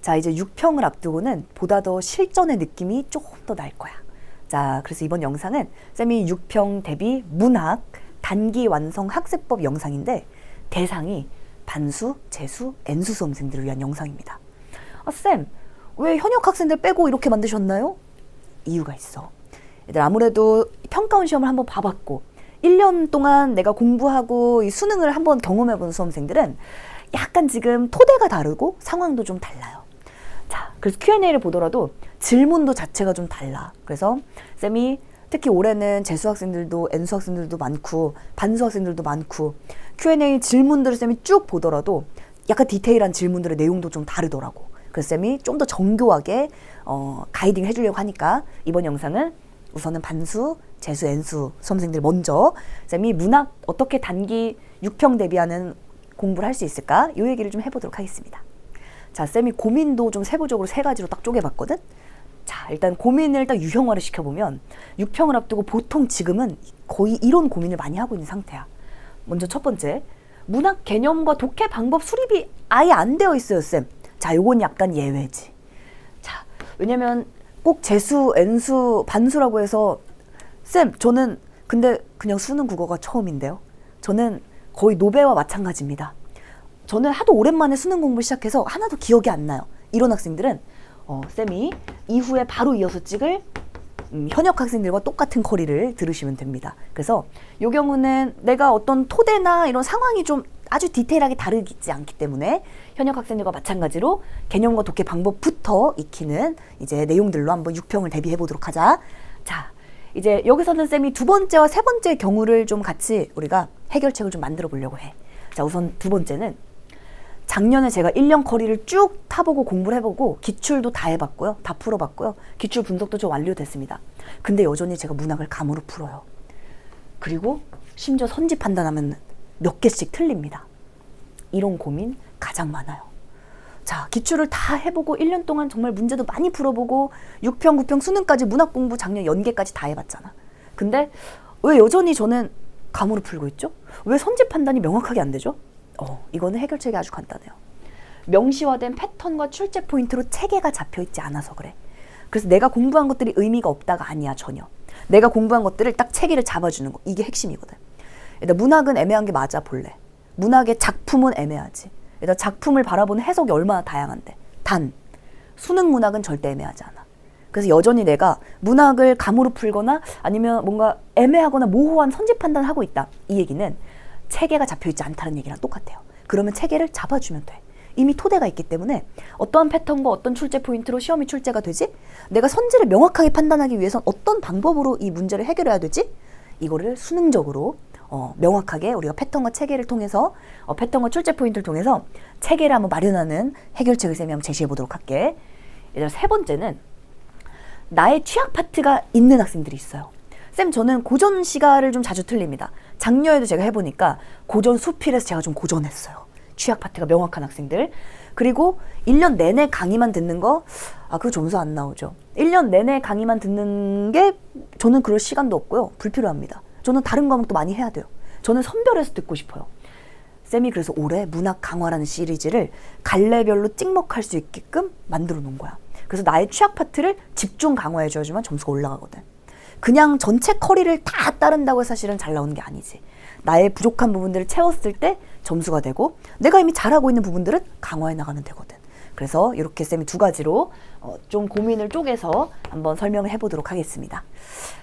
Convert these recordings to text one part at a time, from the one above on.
자, 이제 6평을 앞두고는 보다 더 실전의 느낌이 조금 더 날 거야. 자, 그래서 이번 영상은 쌤이 6평 대비 문학 단기 완성 학습법 영상인데 대상이 반수, 재수, N수 수험생들을 위한 영상입니다. 아, 쌤, 왜 현역 학생들 빼고 이렇게 만드셨나요? 이유가 있어. 얘들 아무래도 평가원 시험을 한번 봐봤고 1년 동안 내가 공부하고 이 수능을 한번 경험해본 수험생들은 약간 지금 토대가 다르고 상황도 좀 달라요. 자, 그래서 Q&A를 보더라도 질문도 자체가 좀 달라. 그래서 쌤이 특히 올해는 재수 학생들도 N수 학생들도 많고 반수 학생들도 많고 Q&A 질문들을 쌤이 쭉 보더라도 약간 디테일한 질문들의 내용도 좀 다르더라고. 그래서 쌤이 좀 더 정교하게 가이딩을 해주려고 하니까 이번 영상은 우선은 반수, 재수, N수 수험생들 먼저 쌤이 문학 어떻게 단기 6평 대비하는 공부를 할 수 있을까? 이 얘기를 좀 해보도록 하겠습니다. 자, 쌤이 고민도 좀 세부적으로 3가지로 딱 쪼개봤거든? 자, 일단 고민을 딱 유형화를 시켜보면 6평을 앞두고 보통 지금은 거의 이론 고민을 많이 하고 있는 상태야. 먼저 첫 번째, 문학 개념과 독해 방법 수립이 아예 안 되어 있어요, 쌤. 자, 요건 약간 예외지. 자, 왜냐면 꼭 재수, N수, 반수라고 해서 쌤, 저는 근데 그냥 수능 국어가 처음인데요. 저는 거의 노배와 마찬가지입니다. 저는 하도 오랜만에 수능 공부 시작해서 하나도 기억이 안 나요. 이런 학생들은 쌤이 이후에 바로 이어서 찍을 현역 학생들과 똑같은 커리를 들으시면 됩니다. 그래서 이 경우는 내가 어떤 토대나 이런 상황이 좀 아주 디테일하게 다르지 않기 때문에 현역 학생들과 마찬가지로 개념과 독해 방법부터 익히는 이제 내용들로 한번 6평을 대비해 보도록 하자. 자, 이제 여기서는 쌤이 2번째와 3번째 경우를 좀 같이 우리가 해결책을 좀 만들어 보려고 해. 자, 우선 2번째는 작년에 제가 1년 커리를 쭉 타보고 공부를 해보고 기출도 다 해봤고요. 다 풀어봤고요. 기출 분석도 좀 완료됐습니다. 근데 여전히 제가 문학을 감으로 풀어요. 그리고 심지어 선지 판단하면 몇 개씩 틀립니다. 이런 고민 가장 많아요. 자, 기출을 다 해보고 1년 동안 정말 문제도 많이 풀어보고 6평, 9평 수능까지 문학 공부 작년 연계까지 다 해봤잖아. 근데 왜 여전히 저는 감으로 풀고 있죠? 왜 선지 판단이 명확하게 안 되죠? 이거는 해결책이 아주 간단해요. 명시화된 패턴과 출제 포인트로 체계가 잡혀있지 않아서 그래. 그래서 내가 공부한 것들이 의미가 없다가 아니야, 전혀. 내가 공부한 것들을 딱 체계를 잡아주는 거, 이게 핵심이거든. 일단 문학은 애매한 게 맞아, 본래. 문학의 작품은 애매하지. 일단 작품을 바라보는 해석이 얼마나 다양한데. 단, 수능 문학은 절대 애매하지 않아. 그래서 여전히 내가 문학을 감으로 풀거나 아니면 뭔가 애매하거나 모호한 선지 판단을 하고 있다. 이 얘기는 체계가 잡혀있지 않다는 얘기랑 똑같아요. 그러면 체계를 잡아주면 돼. 이미 토대가 있기 때문에 어떠한 패턴과 어떤 출제 포인트로 시험이 출제가 되지? 내가 선지를 명확하게 판단하기 위해선 어떤 방법으로 이 문제를 해결해야 되지? 이거를 수능적으로 명확하게 우리가 패턴과 체계를 통해서 패턴과 출제 포인트를 통해서 체계를 한번 마련하는 해결책을 쌤이 한번 제시해 보도록 할게. 예를 들어 3번째는 나의 취약 파트가 있는 학생들이 있어요. 쌤, 저는 고전 시가를 좀 자주 틀립니다. 작년에도 제가 해보니까 고전 수필에서 제가 좀 고전했어요. 취약 파트가 명확한 학생들. 그리고 1년 내내 강의만 듣는 거, 그거 점수 안 나오죠. 1년 내내 강의만 듣는 게 저는 그럴 시간도 없고요. 불필요합니다. 저는 다른 과목도 많이 해야 돼요. 저는 선별해서 듣고 싶어요. 쌤이 그래서 올해 문학 강화라는 시리즈를 갈래별로 찍먹할 수 있게끔 만들어 놓은 거야. 그래서 나의 취약 파트를 집중 강화해줘야지만 점수가 올라가거든. 그냥 전체 커리를 다 따른다고 해서 사실은 잘 나오는 게 아니지. 나의 부족한 부분들을 채웠을 때 점수가 되고 내가 이미 잘하고 있는 부분들은 강화해 나가면 되거든. 그래서 이렇게 쌤이 2가지로 좀 고민을 쪼개서 한번 설명을 해보도록 하겠습니다.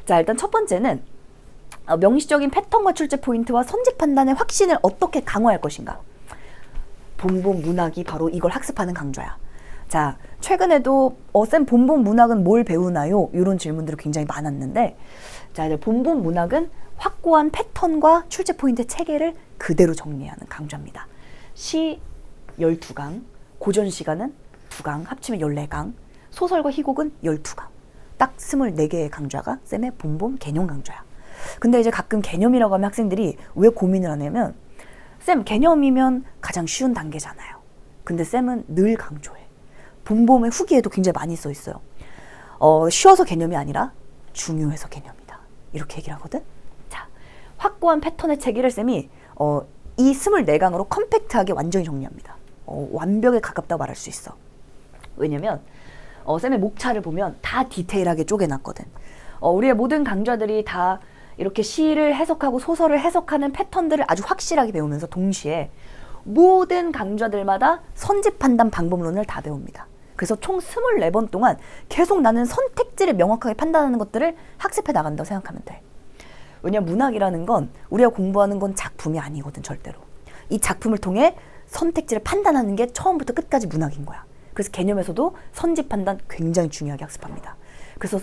자, 일단 첫 번째는 명시적인 패턴과 출제 포인트와 선지 판단의 확신을 어떻게 강화할 것인가. 본본 문학이 바로 이걸 학습하는 강좌야. 자, 최근에도 쌤 본본 문학은 뭘 배우나요? 이런 질문들이 굉장히 많았는데, 자, 이제 본본 문학은 확고한 패턴과 출제 포인트 체계를 그대로 정리하는 강좌입니다. 시 12강, 고전 시가는 2강, 합치면 14강, 소설과 희곡은 12강. 딱 24개의 강좌가 쌤의 본본 개념 강좌야. 근데 이제 가끔 개념이라고 하면 학생들이 왜 고민을 하냐면, 쌤 개념이면 가장 쉬운 단계잖아요. 근데 쌤은 늘 강조해. 본본의 후기에도 굉장히 많이 써 있어요. 쉬워서 개념이 아니라 중요해서 개념이다. 이렇게 얘기를 하거든. 자, 확고한 패턴의 체계를 쌤이 이 24강으로 컴팩트하게 완전히 정리합니다. 완벽에 가깝다고 말할 수 있어. 왜냐면 쌤의 목차를 보면 다 디테일하게 쪼개놨거든. 우리의 모든 강좌들이 다 이렇게 시를 해석하고 소설을 해석하는 패턴들을 아주 확실하게 배우면서 동시에 모든 강좌들마다 선지 판단 방법론을 다 배웁니다. 그래서 총 24번 동안 계속 나는 선택지를 명확하게 판단하는 것들을 학습해 나간다고 생각하면 돼. 왜냐면 문학이라는 건 우리가 공부하는 건 작품이 아니거든, 절대로. 이 작품을 통해 선택지를 판단하는 게 처음부터 끝까지 문학인 거야. 그래서 개념에서도 선지 판단 굉장히 중요하게 학습합니다. 그래서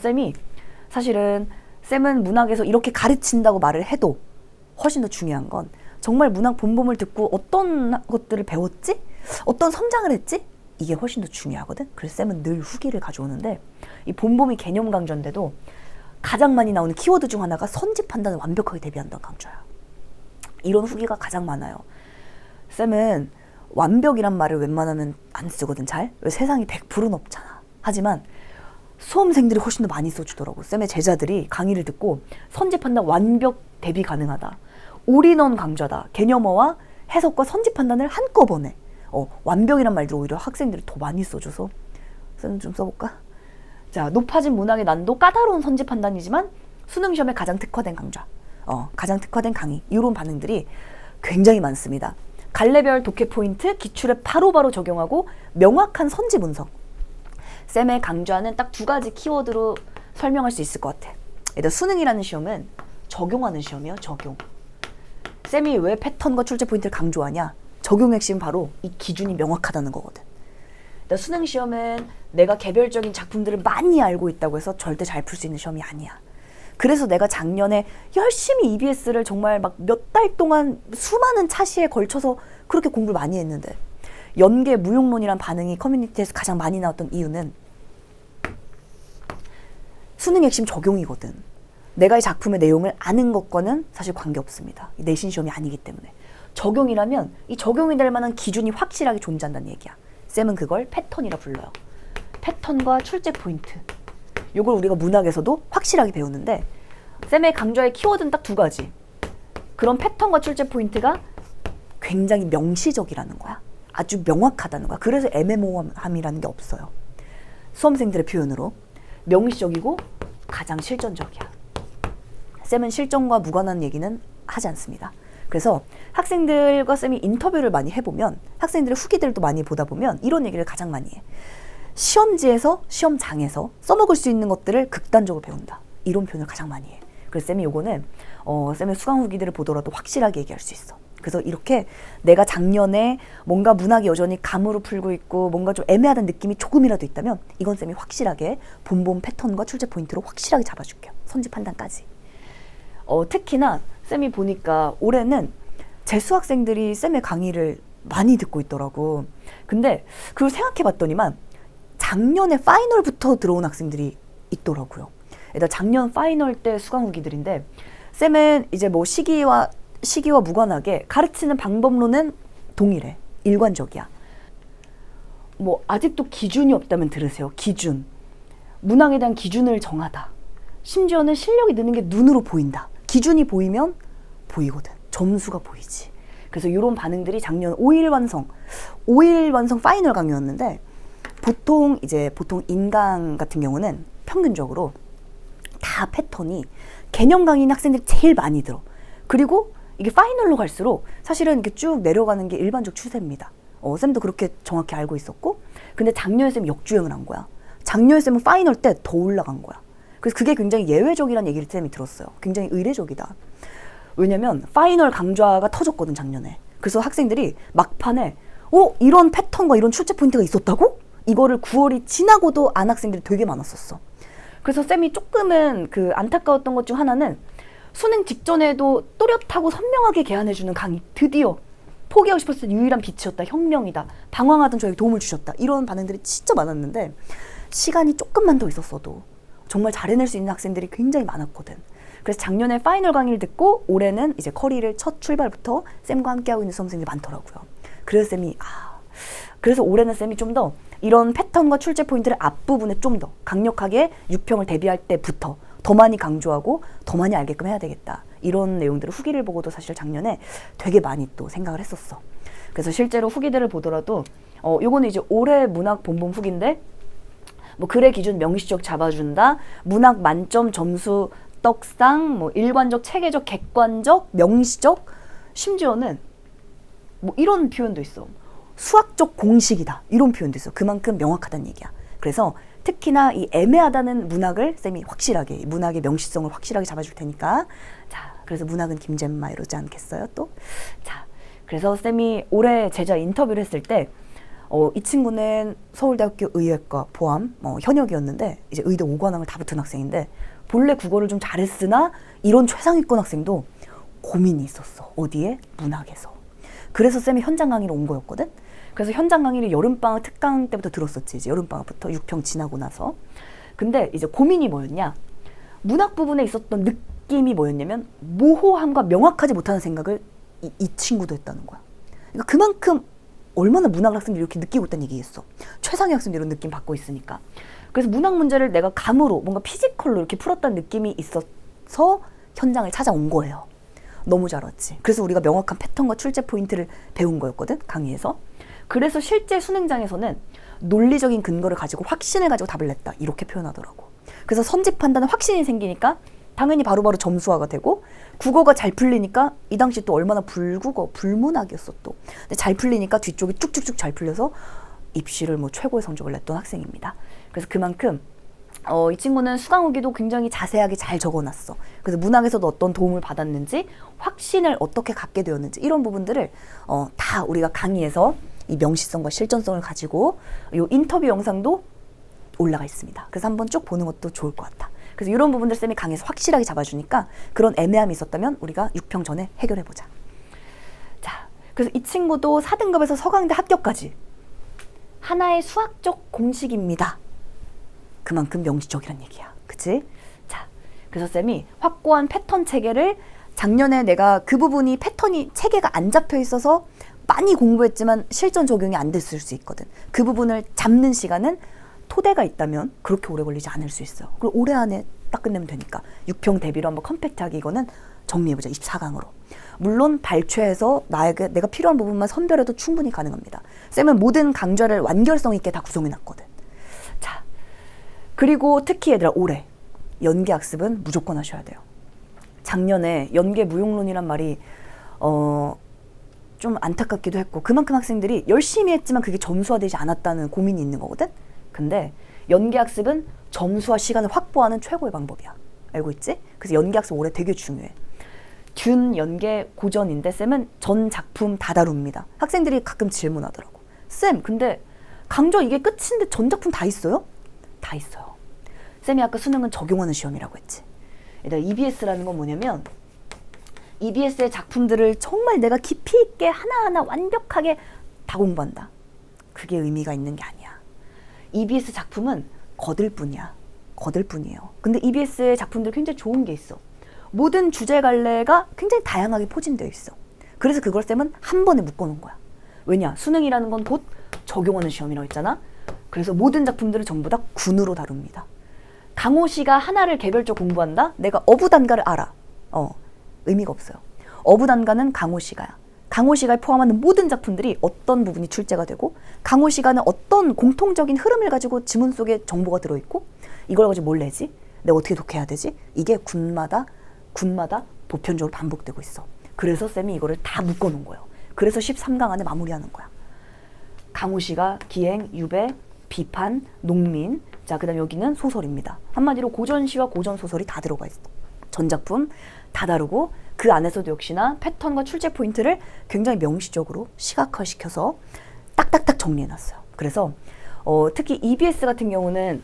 사실은 쌤은 문학에서 이렇게 가르친다고 말을 해도 훨씬 더 중요한 건 정말 문학 본범을 듣고 어떤 것들을 배웠지? 어떤 성장을 했지? 이게 훨씬 더 중요하거든. 그래서 쌤은 늘 후기를 가져오는데 이 본범이 개념 강좌인데도 가장 많이 나오는 키워드 중 하나가 선지 판단을 완벽하게 대비한다는 강좌야. 이런 후기가 가장 많아요. 쌤은 완벽이란 말을 웬만하면 안 쓰거든, 잘. 왜 세상에 100%는 없잖아. 하지만 수험생들이 훨씬 더 많이 써주더라고. 쌤의 제자들이 강의를 듣고 선지 판단 완벽 대비 가능하다. 올인원 강좌다. 개념어와 해석과 선지 판단을 한꺼번에. 완벽이란 말들 오히려 학생들이 더 많이 써줘서 쌤은 좀 써볼까? 자, 높아진 문학의 난도, 까다로운 선지 판단이지만 수능 시험에 가장 특화된 강좌. 가장 특화된 강의. 이런 반응들이 굉장히 많습니다. 갈래별 독해 포인트, 기출에 바로바로 적용하고 명확한 선지 분석. 쌤의 강좌는 딱 2가지 키워드로 설명할 수 있을 것 같아. 일단 수능이라는 시험은 적용하는 시험이에요. 적용. 쌤이 왜 패턴과 출제 포인트를 강조하냐? 적용 핵심은 바로 이 기준이 명확하다는 거거든. 일단 수능 시험은 내가 개별적인 작품들을 많이 알고 있다고 해서 절대 잘 풀 수 있는 시험이 아니야. 그래서 내가 작년에 열심히 EBS를 정말 막 몇 달 동안 수많은 차시에 걸쳐서 그렇게 공부를 많이 했는데 연계 무용론이란 반응이 커뮤니티에서 가장 많이 나왔던 이유는 수능 핵심 적용이거든. 내가 이 작품의 내용을 아는 것과는 사실 관계없습니다. 내신 시험이 아니기 때문에. 적용이라면 이 적용이 될 만한 기준이 확실하게 존재한다는 얘기야. 쌤은 그걸 패턴이라 불러요. 패턴과 출제 포인트. 이걸 우리가 문학에서도 확실하게 배우는데 쌤의 강좌의 키워드는 딱 2가지. 그런 패턴과 출제 포인트가 굉장히 명시적이라는 거야. 아주 명확하다는 거야. 그래서 애매모호함이라는 게 없어요. 수험생들의 표현으로 명시적이고 가장 실전적이야. 쌤은 실전과 무관한 얘기는 하지 않습니다. 그래서 학생들과 쌤이 인터뷰를 많이 해보면 학생들의 후기들도 많이 보다 보면 이런 얘기를 가장 많이 해. 시험지에서 시험장에서 써먹을 수 있는 것들을 극단적으로 배운다. 이런 표현을 가장 많이 해. 그래서 쌤이 요거는 쌤의 수강 후기들을 보더라도 확실하게 얘기할 수 있어. 그래서 이렇게 내가 작년에 뭔가 문학이 여전히 감으로 풀고 있고 뭔가 좀 애매하다는 느낌이 조금이라도 있다면 이건 쌤이 확실하게 본본 패턴과 출제 포인트로 확실하게 잡아줄게요. 선지 판단까지. 특히나 쌤이 보니까 올해는 재수학생들이 쌤의 강의를 많이 듣고 있더라고. 근데 그걸 생각해봤더니만 작년에 파이널부터 들어온 학생들이 있더라고요. 일단 작년 파이널 때 수강 후기들인데 쌤은 이제 뭐 시기와 무관하게 가르치는 방법론은 동일해. 일관적이야. 뭐 아직도 기준이 없다면 들으세요. 기준. 문항에 대한 기준을 정하다. 심지어는 실력이 느는 게 눈으로 보인다. 기준이 보이면 보이거든. 점수가 보이지. 그래서 이런 반응들이 작년 5일 완성 파이널 강의였는데 보통 인강 같은 경우는 평균적으로 다 패턴이 개념 강의인 학생들이 제일 많이 들어. 그리고 이게 파이널로 갈수록 사실은 이렇게 쭉 내려가는 게 일반적 추세입니다. 쌤도 그렇게 정확히 알고 있었고, 근데 작년에 쌤이 역주행을 한 거야. 작년에 쌤은 파이널 때 더 올라간 거야. 그래서 그게 굉장히 예외적이라는 얘기를 쌤이 들었어요. 굉장히 의례적이다. 왜냐면 파이널 강좌가 터졌거든, 작년에. 그래서 학생들이 막판에 이런 패턴과 이런 출제 포인트가 있었다고? 이거를 9월이 지나고도 안 학생들이 되게 많았었어. 그래서 쌤이 조금은 그 안타까웠던 것 중 하나는 수능 직전에도 또렷하고 선명하게 개안해주는 강의, 드디어 포기하고 싶었을 때 유일한 빛이었다, 혁명이다, 방황하던 저에게 도움을 주셨다, 이런 반응들이 진짜 많았는데 시간이 조금만 더 있었어도 정말 잘 해낼 수 있는 학생들이 굉장히 많았거든. 그래서 작년에 파이널 강의를 듣고 올해는 이제 커리를 첫 출발부터 쌤과 함께하고 있는 수험생들이 많더라고요. 그래서 올해는 쌤이 좀 더 이런 패턴과 출제 포인트를 앞부분에 좀 더 강력하게 6평을 대비할 때부터 더 많이 강조하고 더 많이 알게끔 해야 되겠다. 이런 내용들을 후기를 보고도 사실 작년에 되게 많이 또 생각을 했었어. 그래서 실제로 후기들을 보더라도 요거는 이제 올해 문학 본봉 후기인데 뭐 글의 기준 명시적 잡아준다. 문학 만점 점수 떡상, 뭐 일관적, 체계적, 객관적, 명시적, 심지어는 뭐 이런 표현도 있어. 수학적 공식이다. 이런 표현도 있어. 그만큼 명확하다는 얘기야. 그래서 특히나 이 애매하다는 문학을 쌤이 확실하게, 문학의 명시성을 확실하게 잡아줄 테니까. 자, 그래서 문학은 김잼마 이러지 않겠어요 또? 자, 그래서 쌤이 올해 제자 인터뷰를 했을 때 이 친구는 서울대학교 의예과 포함 현역이었는데 이제 의대 5관왕을 다 붙은 학생인데 본래 국어를 좀 잘했으나 이런 최상위권 학생도 고민이 있었어. 어디에? 문학에서. 그래서 쌤이 현장 강의를 온 거였거든. 그래서 현장 강의를 여름방학 특강 때부터 들었었지. 이제 여름방학부터 6평 지나고 나서. 근데 이제 고민이 뭐였냐? 문학 부분에 있었던 느낌이 뭐였냐면 모호함과 명확하지 못하는 생각을 이 친구도 했다는 거야. 그러니까 그만큼 얼마나 문학 학생들이 이렇게 느끼고 있다는 얘기겠어. 최상위 학생들이 이런 느낌 받고 있으니까. 그래서 문학 문제를 내가 감으로 뭔가 피지컬로 이렇게 풀었다는 느낌이 있어서 현장을 찾아온 거예요. 너무 잘 왔지. 그래서 우리가 명확한 패턴과 출제 포인트를 배운 거였거든, 강의에서. 그래서 실제 수능장에서는 논리적인 근거를 가지고 확신을 가지고 답을 냈다. 이렇게 표현하더라고. 그래서 선지 판단은 확신이 생기니까 당연히 바로바로 점수화가 되고 국어가 잘 풀리니까 이 당시 또 얼마나 불국어, 불문학이었어 또. 근데 잘 풀리니까 뒤쪽이 쭉쭉쭉 잘 풀려서 입시를 뭐 최고의 성적을 냈던 학생입니다. 그래서 그만큼 이 친구는 수강 후기도 굉장히 자세하게 잘 적어놨어. 그래서 문학에서도 어떤 도움을 받았는지, 확신을 어떻게 갖게 되었는지 이런 부분들을 다 우리가 강의에서 이 명시성과 실전성을 가지고 이 인터뷰 영상도 올라가 있습니다. 그래서 한번 쭉 보는 것도 좋을 것 같아. 그래서 이런 부분들 쌤이 강의에서 확실하게 잡아주니까 그런 애매함이 있었다면 우리가 6평 전에 해결해보자. 자, 그래서 이 친구도 4등급에서 서강대 합격까지 하나의 수학적 공식입니다. 그만큼 명시적이란 얘기야. 그치? 자, 그래서 쌤이 확고한 패턴 체계를 작년에 내가 그 부분이 패턴이 체계가 안 잡혀 있어서 많이 공부했지만 실전 적용이 안 됐을 수 있거든. 그 부분을 잡는 시간은 토대가 있다면 그렇게 오래 걸리지 않을 수 있어요. 그리고 올해 안에 딱 끝내면 되니까 6평 대비로 한번 컴팩트하게 이거는 정리해보자. 24강으로. 물론 발췌해서 내가 필요한 부분만 선별해도 충분히 가능합니다. 쌤은 모든 강좌를 완결성 있게 다 구성해놨거든. 자, 그리고 특히 얘들아 올해 연계학습은 무조건 하셔야 돼요. 작년에 연계 무용론이란 말이 좀 안타깝기도 했고 그만큼 학생들이 열심히 했지만 그게 점수화되지 않았다는 고민이 있는 거거든. 근데 연계학습은 점수와 시간을 확보하는 최고의 방법이야. 알고 있지? 그래서 연계학습 올해 되게 중요해. 준 연계 고전인데 쌤은 전 작품 다 다룹니다. 학생들이 가끔 질문하더라고. 쌤, 근데 강좌 이게 끝인데 전 작품 다 있어요? 다 있어요. 쌤이 아까 수능은 적용하는 시험이라고 했지. 일단 EBS라는 건 뭐냐면 EBS의 작품들을 정말 내가 깊이 있게 하나하나 완벽하게 다 공부한다. 그게 의미가 있는 게 아니야. EBS 작품은 거들 뿐이야. 거들 뿐이에요. 근데 EBS의 작품들 굉장히 좋은 게 있어. 모든 주제 갈래가 굉장히 다양하게 포진되어 있어. 그래서 그걸 쌤은 한 번에 묶어놓은 거야. 왜냐? 수능이라는 건 곧 적용하는 시험이라고 했잖아. 그래서 모든 작품들을 전부 다 군으로 다룹니다. 강호 씨가 하나를 개별적 공부한다? 내가 어부단가를 알아. 의미가 없어요. 어부단가는 강호 씨가야. 강호 씨가 포함하는 모든 작품들이 어떤 부분이 출제가 되고 강호 씨가는 어떤 공통적인 흐름을 가지고 지문 속에 정보가 들어있고 이걸 가지고 뭘 내지? 내가 어떻게 독해야 되지? 이게 군마다 보편적으로 반복되고 있어. 그래서 쌤이 이거를 다 묶어놓은 거예요. 그래서 13강 안에 마무리하는 거야. 강호 씨가 기행, 유배, 비판, 농민. 자, 그 다음 여기는 소설입니다. 한마디로 고전시와 고전소설이 다 들어가 있어. 전작품 다 다르고 그 안에서도 역시나 패턴과 출제 포인트를 굉장히 명시적으로 시각화시켜서 딱딱딱 정리해놨어요. 그래서 특히 EBS 같은 경우는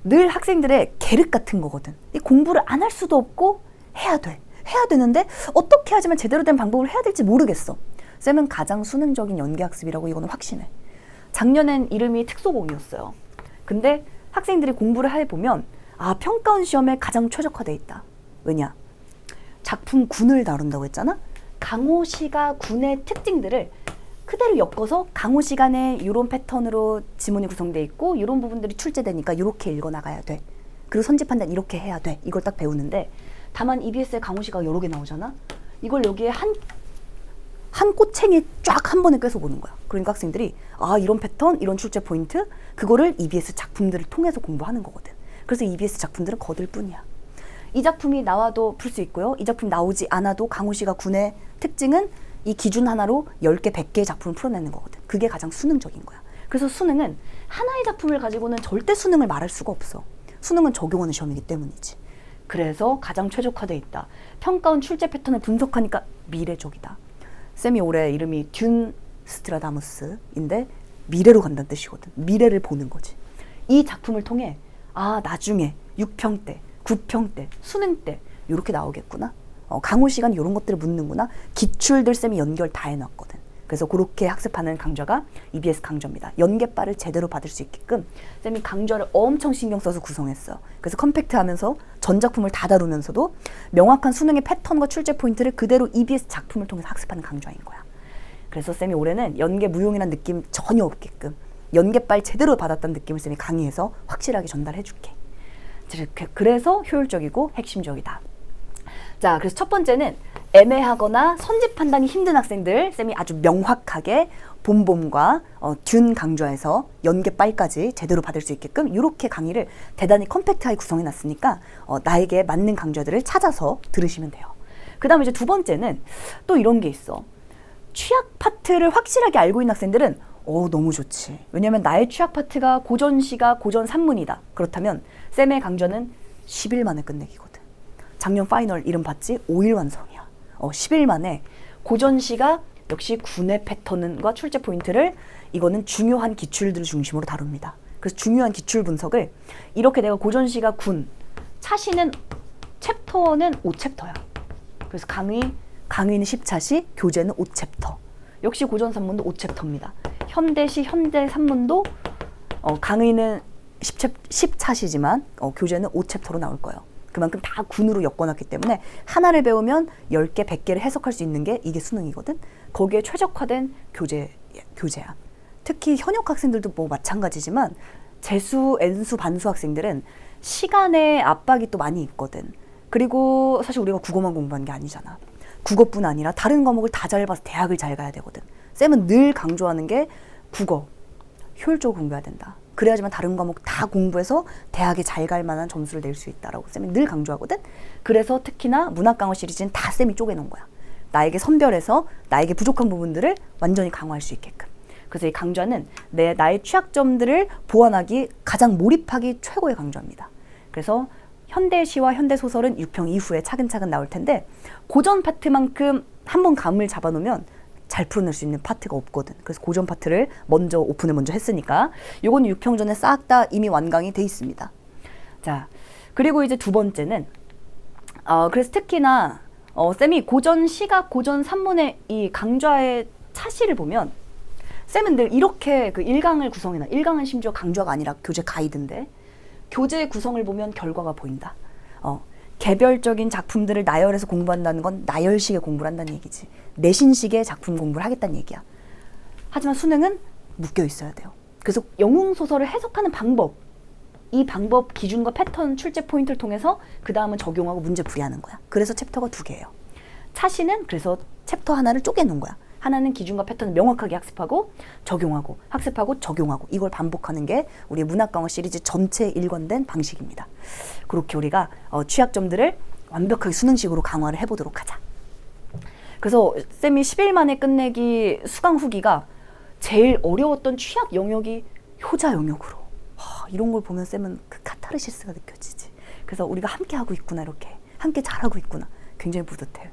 늘 학생들의 계륵 같은 거거든. 이 공부를 안 할 수도 없고 해야 돼. 해야 되는데 어떻게 하지만 제대로 된 방법을 해야 될지 모르겠어. 쌤은 가장 수능적인 연계학습이라고 이거는 확신해. 작년엔 이름이 특소공이었어요. 근데 학생들이 공부를 해보면 평가원 시험에 가장 최적화돼 있다. 왜냐? 작품 군을 다룬다고 했잖아? 강호 씨가 군의 특징들을 그대로 엮어서 강호 시간에 이런 패턴으로 지문이 구성되어 있고 이런 부분들이 출제되니까 이렇게 읽어나가야 돼. 그리고 선지 판단 이렇게 해야 돼. 이걸 딱 배우는데 다만 EBS에 강호 씨가 여러 개 나오잖아? 이걸 여기에 한 꼬챙이 쫙 한 번에 꿰서 보는 거야. 그러니까 학생들이 아 이런 패턴, 이런 출제 포인트 그거를 EBS 작품들을 통해서 공부하는 거거든. 그래서 EBS 작품들은 거들 뿐이야. 이 작품이 나와도 풀 수 있고요. 이 작품 나오지 않아도 강호시가 군의 특징은 이 기준 하나로 10개, 100개의 작품을 풀어내는 거거든. 그게 가장 수능적인 거야. 그래서 수능은 하나의 작품을 가지고는 절대 수능을 말할 수가 없어. 수능은 적용하는 시험이기 때문이지. 그래서 가장 최적화되어 있다. 평가원 출제 패턴을 분석하니까 미래적이다. 쌤이 올해 이름이 듄 스트라다무스인데 미래로 간다는 뜻이거든. 미래를 보는 거지. 이 작품을 통해 아 나중에 6평 때, 9평 때, 수능 때 이렇게 나오겠구나. 강호 시간 이런 것들을 묻는구나. 기출들 쌤이 연결 다 해놨거든. 그래서 그렇게 학습하는 강좌가 EBS 강좌입니다. 연계빨을 제대로 받을 수 있게끔 쌤이 강좌를 엄청 신경 써서 구성했어. 그래서 컴팩트하면서 전 작품을 다 다루면서도 명확한 수능의 패턴과 출제 포인트를 그대로 EBS 작품을 통해서 학습하는 강좌인 거야. 그래서 쌤이 올해는 연계 무용이라는 느낌 전혀 없게끔 연계빨 제대로 받았다는 느낌을 쌤이 강의해서 확실하게 전달해 줄게. 그래서 효율적이고 핵심적이다. 자, 그래서 첫 번째는 애매하거나 선지 판단이 힘든 학생들 쌤이 아주 명확하게 봄봄과 듄 강좌에서 연계빨까지 제대로 받을 수 있게끔 이렇게 강의를 대단히 컴팩트하게 구성해 놨으니까 나에게 맞는 강좌들을 찾아서 들으시면 돼요. 그 다음에 이제 두 번째는 또 이런 게 있어. 취약 파트를 확실하게 알고 있는 학생들은 너무 좋지. 왜냐면 나의 취약 파트가 고전시가 고전 산문이다. 그렇다면 쌤의 강좌는 10일 만에 끝내기거든. 작년 파이널 이름 봤지? 5일 완성이야. 10일 만에 고전시가 역시 군의 패턴과 출제 포인트를 이거는 중요한 기출들을 중심으로 다룹니다. 그래서 중요한 기출 분석을 이렇게 내가 고전시가 군, 차시는 챕터는 5챕터야. 그래서 강의는 10차시, 교재는 5챕터. 역시 고전 산문도 5챕터입니다. 현대시, 현대 산문도 강의는 10차시지만 교재는 5챕터로 나올 거예요. 그만큼 다 군으로 엮어놨기 때문에 하나를 배우면 10개, 100개를 해석할 수 있는 게 이게 수능이거든. 거기에 최적화된 교재야. 특히 현역 학생들도 뭐 마찬가지지만 재수, N수, 반수 학생들은 시간의 압박이 또 많이 있거든. 그리고 사실 우리가 국어만 공부하는 게 아니잖아. 국어뿐 아니라 다른 과목을 다 잘 봐서 대학을 잘 가야 되거든. 쌤은 늘 강조하는 게 국어, 효율적으로 공부해야 된다. 그래야지만 다른 과목 다 공부해서 대학에 잘 갈 만한 점수를 낼 수 있다라고 쌤이 늘 강조하거든. 그래서 특히나 문학강화 시리즈는 다 쌤이 쪼개놓은 거야. 나에게 선별해서 나에게 부족한 부분들을 완전히 강화할 수 있게끔. 그래서 이 강좌는 나의 취약점들을 보완하기, 가장 몰입하기 최고의 강좌입니다. 그래서 현대시와 현대소설은 6평 이후에 차근차근 나올 텐데 고전 파트만큼 한번 감을 잡아놓으면 잘 풀어낼 수 있는 파트가 없거든. 그래서 고전 파트를 오픈을 먼저 했으니까 요건 6평 전에 싹 다 이미 완강이 돼 있습니다. 자, 그리고 이제 두 번째는 그래서 특히나 쌤이 고전 시각, 고전 산문의 이 강좌의 차시를 보면 쌤은 늘 이렇게 그 1강을 구성해놔. 1강은 심지어 강좌가 아니라 교재 가이드인데 교재 구성을 보면 결과가 보인다. 개별적인 작품들을 나열해서 공부한다는 건 나열식의 공부를 한다는 얘기지. 내신식의 작품 공부를 하겠다는 얘기야. 하지만 수능은 묶여 있어야 돼요. 그래서 영웅소설을 해석하는 방법, 이 방법 기준과 패턴 출제 포인트를 통해서 그 다음은 적용하고 문제 풀이하는 거야. 그래서 챕터가 2개예요. 차시는 그래서 챕터 하나를 쪼개놓은 거야. 하나는 기준과 패턴을 명확하게 학습하고 적용하고 학습하고 적용하고 이걸 반복하는 게 우리의 문학강화 시리즈 전체에 일관된 방식입니다. 그렇게 우리가 취약점들을 완벽하게 수능식으로 강화를 해보도록 하자. 그래서 쌤이 10일 만에 끝내기 수강 후기가 제일 어려웠던 취약 영역이 효자 영역으로. 이런 걸 보면 쌤은 그 카타르시스가 느껴지지. 그래서 우리가 함께 하고 있구나, 이렇게 함께 잘하고 있구나. 굉장히 뿌듯해요.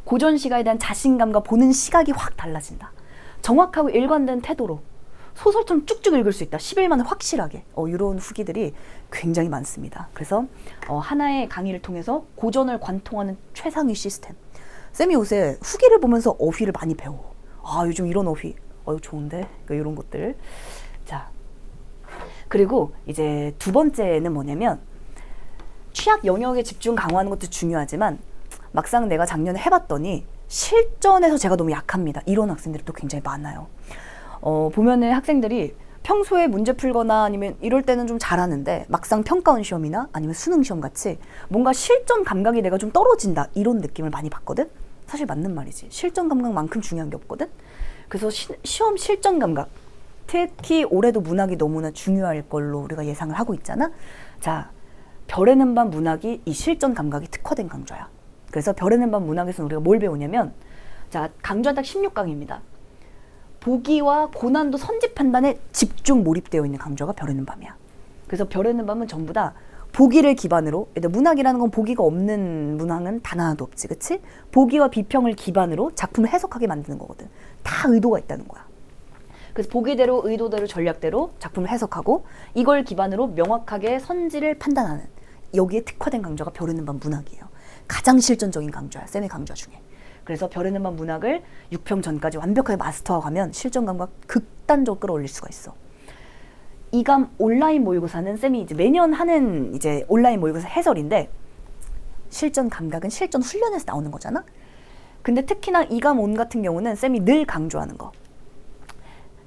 고전 시각에 대한 자신감과 보는 시각이 확 달라진다. 정확하고 일관된 태도로 소설처럼 쭉쭉 읽을 수 있다. 10일 만에 확실하게. 이런 후기들이 굉장히 많습니다. 그래서 하나의 강의를 통해서 고전을 관통하는 최상위 시스템. 쌤이 요새 후기를 보면서 어휘를 많이 배워. 요즘 이런 어휘 좋은데? 이런 것들. 자, 그리고 이제 두 번째는 뭐냐면 취약 영역에 집중 강화하는 것도 중요하지만 막상 내가 작년에 해봤더니 실전에서 제가 너무 약합니다. 이런 학생들이 또 굉장히 많아요. 보면은 학생들이 평소에 문제 풀거나 아니면 이럴 때는 좀 잘하는데 막상 평가원 시험이나 아니면 수능 시험 같이 뭔가 실전 감각이 내가 좀 떨어진다 이런 느낌을 많이 받거든. 사실 맞는 말이지. 실전 감각만큼 중요한 게 없거든. 그래서 시험 실전 감각, 특히 올해도 문학이 너무나 중요할 걸로 우리가 예상을 하고 있잖아. 자, 별의 는 밤 문학이 이 실전 감각이 특화된 강좌야. 그래서 별의 는 밤 문학에서는 우리가 뭘 배우냐면, 자, 강좌 딱 16강입니다. 보기와 고난도 선지 판단에 집중 몰입되어 있는 강좌가 별의 는 밤이야. 그래서 별의 는 밤은 전부 다 보기를 기반으로, 문학이라는 건 보기가 없는 문항은 단 하나도 없지, 그치? 보기와 비평을 기반으로 작품을 해석하게 만드는 거거든. 다 의도가 있다는 거야. 그래서 보기대로, 의도대로, 전략대로 작품을 해석하고 이걸 기반으로 명확하게 선지를 판단하는, 여기에 특화된 강좌가 별의 는 밤 문학이에요. 가장 실전적인 강좌야, 쌤의 강좌 중에. 그래서 별의 는 밤 문학을 6평 전까지 완벽하게 마스터하고 가면 실전 감각 극단적으로 끌어올릴 수가 있어. 이감 온라인 모의고사는 쌤이 이제 매년 하는 이제 온라인 모의고사 해설인데, 실전 감각은 실전 훈련에서 나오는 거잖아. 근데 특히나 이감 온 같은 경우는 쌤이 늘 강조하는 거.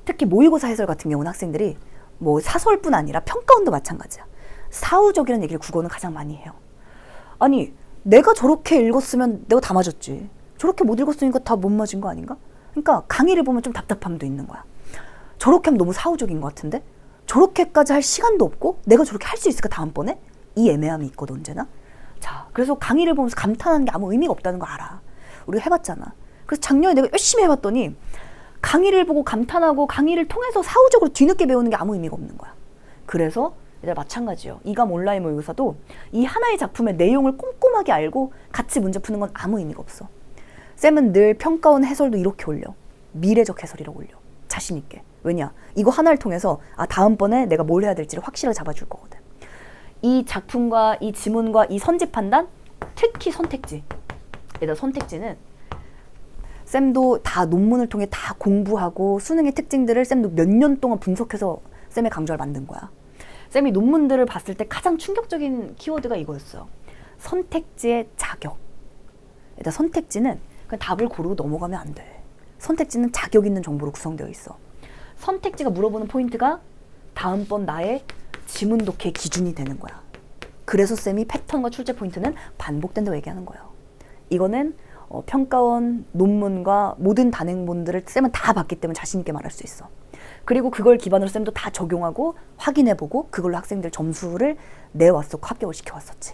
특히 모의고사 해설 같은 경우는 학생들이 뭐 사설뿐 아니라 평가원도 마찬가지야. 사후적이라는 얘기를 국어는 가장 많이 해요. 아니, 내가 저렇게 읽었으면 내가 다 맞았지. 저렇게 못 읽었으니까 다 못 맞은 거 아닌가? 그러니까 강의를 보면 좀 답답함도 있는 거야. 저렇게 하면 너무 사후적인 것 같은데? 저렇게까지 할 시간도 없고 내가 저렇게 할 수 있을까 다음번에? 이 애매함이 있거든, 언제나. 자, 그래서 강의를 보면서 감탄하는 게 아무 의미가 없다는 거 알아. 우리가 해봤잖아. 그래서 작년에 내가 열심히 해봤더니 강의를 보고 감탄하고 강의를 통해서 사후적으로 뒤늦게 배우는 게 아무 의미가 없는 거야. 그래서 얘들 마찬가지예요. 이감 온라인 모의고사도 이 하나의 작품의 내용을 꼼꼼하게 알고 같이 문제 푸는 건 아무 의미가 없어. 쌤은 늘 평가원 해설도 이렇게 올려. 미래적 해설이라고 올려. 자신 있게. 왜냐? 이거 하나를 통해서 다음번에 내가 뭘 해야 될지를 확실하게 잡아줄 거거든. 이 작품과 이 지문과 이 선지 판단, 특히 선택지. 얘들 선택지는 쌤도 다 논문을 통해 다 공부하고 수능의 특징들을 쌤도 몇 년 동안 분석해서 쌤의 강좌를 만든 거야. 쌤이 논문들을 봤을 때 가장 충격적인 키워드가 이거였어요. 선택지의 자격. 일단 선택지는 그냥 답을 고르고 넘어가면 안 돼. 선택지는 자격 있는 정보로 구성되어 있어. 선택지가 물어보는 포인트가 다음번 나의 지문 독해 기준이 되는 거야. 그래서 쌤이 패턴과 출제 포인트는 반복된다고 얘기하는 거예요. 이거는 평가원, 논문과 모든 단행본들을 쌤은 다 봤기 때문에 자신 있게 말할 수 있어. 그리고 그걸 기반으로 쌤도 다 적용하고 확인해보고 그걸로 학생들 점수를 내왔었고 합격을 시켜왔었지.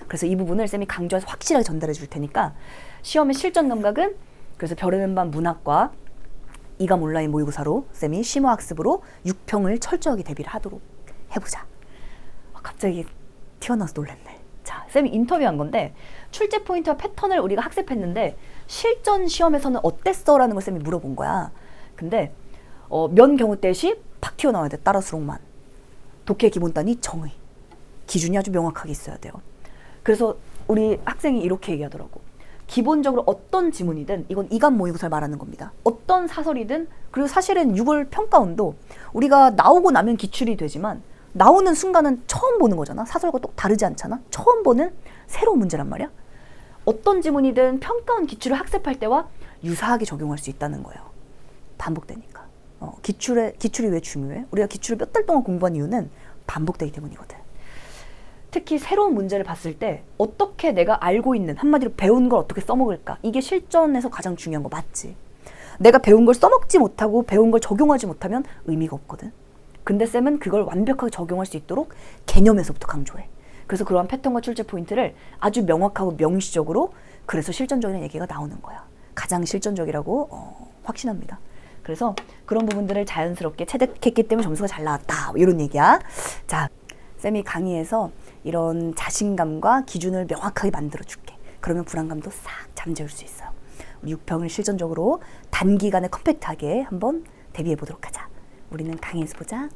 그래서 이 부분을 쌤이 강조해서 확실하게 전달해 줄 테니까 시험의 실전 감각은, 그래서 별의 는 밤 문학과 이감 온라인 모의고사로 쌤이 심화학습으로 6평을 철저하게 대비를 하도록 해보자. 갑자기 튀어나와서 놀랬네. 자, 쌤이 인터뷰한 건데 출제 포인트와 패턴을 우리가 학습했는데 실전 시험에서는 어땠어? 라는 걸 쌤이 물어본 거야. 근데 면 경우 대시 팍 튀어나와야 돼. 따라 수록만. 독해 기본 단위 정의. 기준이 아주 명확하게 있어야 돼요. 그래서 우리 학생이 이렇게 얘기하더라고. 기본적으로 어떤 지문이든, 이건 이감 모의고사를 말하는 겁니다. 어떤 사설이든, 그리고 사실은 6월 평가원도 우리가 나오고 나면 기출이 되지만 나오는 순간은 처음 보는 거잖아. 사설과 또 다르지 않잖아. 처음 보는 새로운 문제란 말이야. 어떤 지문이든 평가원 기출을 학습할 때와 유사하게 적용할 수 있다는 거예요. 반복되니까. 기출이 왜 중요해? 우리가 기출을 몇 달 동안 공부한 이유는 반복되기 때문이거든. 특히 새로운 문제를 봤을 때 어떻게 내가 알고 있는, 한마디로 배운 걸 어떻게 써먹을까? 이게 실전에서 가장 중요한 거 맞지? 내가 배운 걸 써먹지 못하고 배운 걸 적용하지 못하면 의미가 없거든. 근데 쌤은 그걸 완벽하게 적용할 수 있도록 개념에서부터 강조해. 그래서 그러한 패턴과 출제 포인트를 아주 명확하고 명시적으로, 그래서 실전적인 얘기가 나오는 거야. 가장 실전적이라고 확신합니다. 그래서 그런 부분들을 자연스럽게 체득했기 때문에 점수가 잘 나왔다, 이런 얘기야. 자, 쌤이 강의에서 이런 자신감과 기준을 명확하게 만들어줄게. 그러면 불안감도 싹 잠재울 수 있어요. 우리 6평을 실전적으로 단기간에 컴팩트하게 한번 대비해 보도록 하자. 우리는 강의에서 보자.